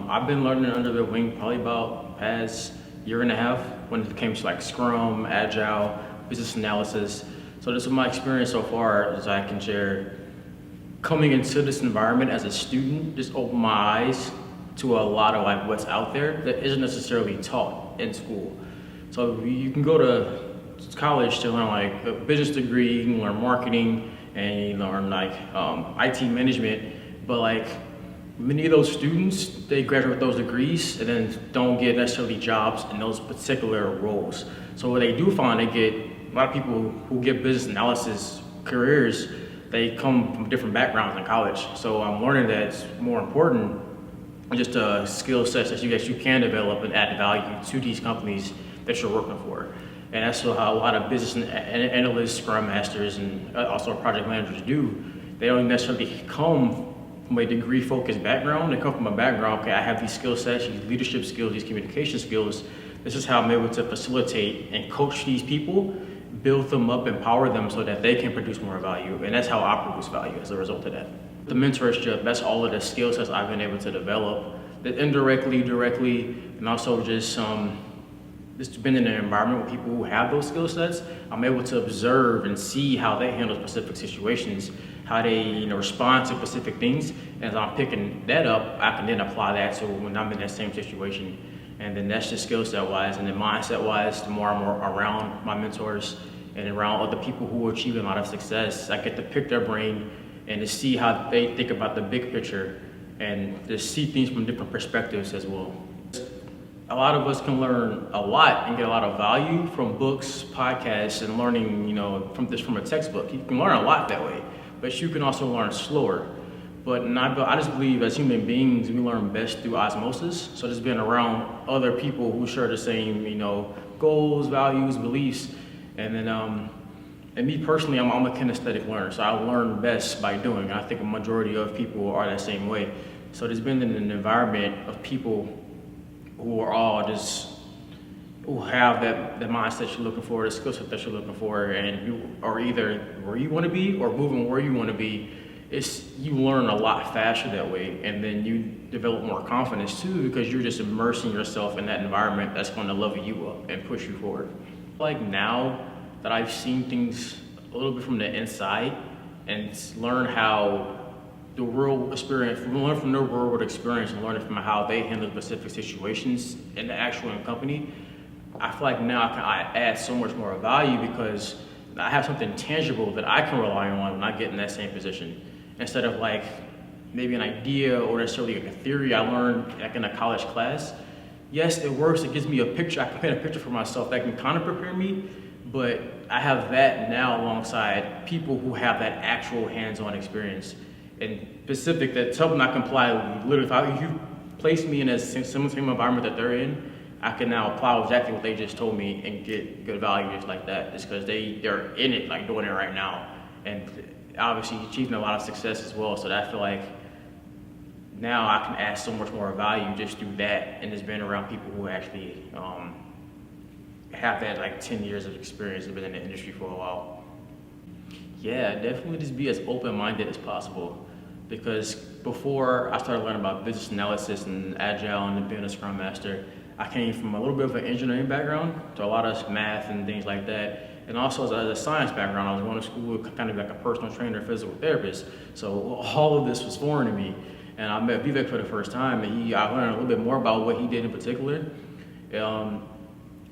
I've been learning under their wing probably about past year and a half when it came to like Scrum, Agile, business analysis. So this is my experience so far as I can share. Coming into this environment as a student just opened my eyes to a lot of like what's out there that isn't necessarily taught in school. So you can go to college to learn like a business degree, you can learn marketing, and you learn like IT management, but like many of those students, they graduate with those degrees and then don't get necessarily jobs in those particular roles. So what they do find, they get a lot of people who get business analysis careers, they come from different backgrounds in college. So I'm learning that it's more important just skill sets that you can develop and add value to these companies that you're working for. And that's how a lot of business analysts, scrum masters, and also project managers do. They don't necessarily come from a degree-focused background. They come from a background, okay, I have these skill sets, these leadership skills, these communication skills. This is how I'm able to facilitate and coach these people, build them up, empower them so that they can produce more value. And that's how I produce value as a result of that. The mentorship, that's all of the skill sets I've been able to develop, that indirectly, directly, and also just been in an environment with people who have those skill sets. I'm able to observe and see how they handle specific situations, how they respond to specific things. And as I'm picking that up, I can then apply that to when I'm in that same situation. And then that's just skill set wise. And then mindset wise, the more I'm around my mentors and around other people who are achieving a lot of success, I get to pick their brain and to see how they think about the big picture and to see things from different perspectives as well. A lot of us can learn a lot and get a lot of value from books, podcasts, and learning, from a textbook. You can learn a lot that way, but you can also learn slower. But I just believe as human beings, we learn best through osmosis. So just being around other people who share the same, goals, values, beliefs. And then, and me personally, I'm a kinesthetic learner. So I learn best by doing. I think a majority of people are that same way. So just being in an environment of people who are all who have that mindset you're looking for, the skill set that you're looking for, and you are either where you want to be or moving where you want to be. You learn a lot faster that way, and then you develop more confidence too because you're just immersing yourself in that environment that's going to level you up and push you forward. Like now that I've seen things a little bit from the inside and learn how the real experience, learn from their real world experience and learning from how they handle specific situations in the actual company, I feel like now I add so much more value because I have something tangible that I can rely on when I get in that same position. Instead of like maybe an idea or necessarily like a theory I learned like in a college class. Yes, it works, it gives me a picture, I can paint a picture for myself that can kind of prepare me, but I have that now alongside people who have that actual hands-on experience. And specific, that's something I can apply literally. If you place me in a similar environment that they're in, I can now apply exactly what they just told me and get good value just like that. Just because they're in it, like doing it right now. And obviously achieving a lot of success as well. So that I feel like now I can add so much more value just through that and just being around people who actually have that like 10 years of experience and been in the industry for a while. Yeah, definitely just be as open-minded as possible. Because before I started learning about business analysis and Agile and being a Scrum Master, I came from a little bit of an engineering background, so a lot of math and things like that. And also as a science background, I was going to school kind of like a personal trainer, physical therapist. So all of this was foreign to me. And I met Vivek for the first time, and I learned a little bit more about what he did in particular. And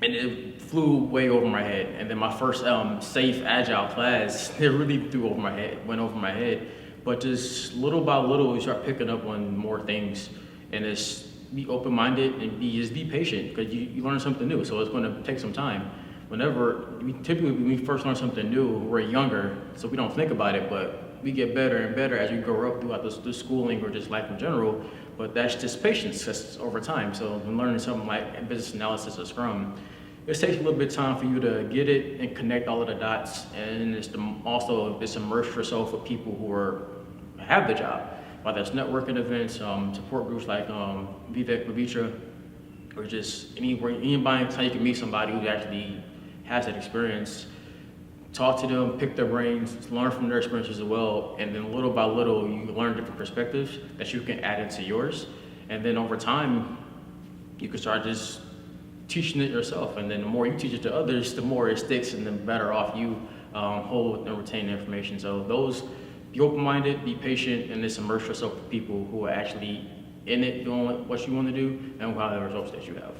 it flew way over my head. And then my first safe Agile class, it really went over my head. But just little by little, you start picking up on more things, and just be open-minded and just be patient because you learn something new. So it's going to take some time. Typically when we first learn something new, we're younger, so we don't think about it, but we get better and better as we grow up throughout the schooling or just life in general. But that's just patience, that's over time. So when learning something like business analysis or Scrum, it takes a little bit of time for you to get it and connect all of the dots, and it's also immerse yourself with people who have the job, whether it's networking events, support groups like Vivek, Pavitra, or just anybody you can meet somebody who actually has that experience. Talk to them, pick their brains, learn from their experiences as well, and then little by little you learn different perspectives that you can add into yours. And then over time, you can start just teaching it yourself. And then the more you teach it to others, the more it sticks and the better off you hold and retain the information. So be open-minded, be patient, and just immerse yourself with people who are actually in it, doing what you want to do, and who have the results that you have.